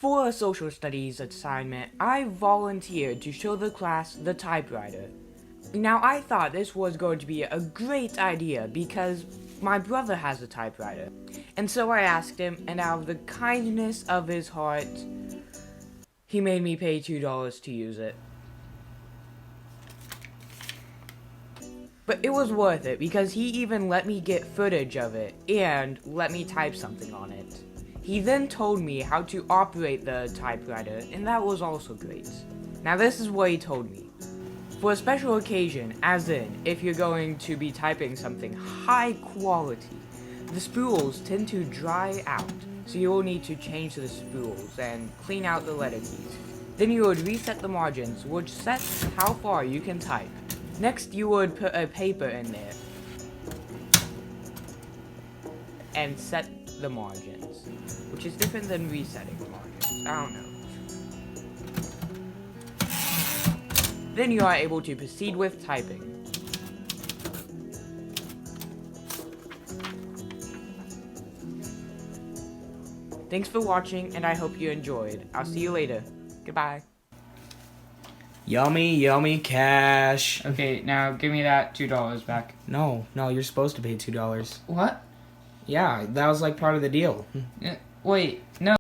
For a social studies assignment, I volunteered to show the class the typewriter. Now, I thought this was going to be a great idea because my brother has a typewriter. And so I asked him, and out of the kindness of his heart, he made me pay $2 to use it. But it was worth it because he even let me get footage of it and let me type something on it. He then told me how to operate the typewriter, and that was also great. Now this is what he told me. For a special occasion, as in if you're going to be typing something high quality, the spools tend to dry out, so you will need to change the spools and clean out the letter keys. Then you would reset the margins, which sets how far you can type. Next, you would put a paper in there and set the margins, which is different than resetting the margins. I don't know. Then you are able to proceed with typing. Thanks for watching, and I hope you enjoyed. I'll see you later. Goodbye. Yummy, yummy cash. Okay, now give me that $2 back. No, you're supposed to pay $2. What? Yeah, that was like part of the deal. Wait, no.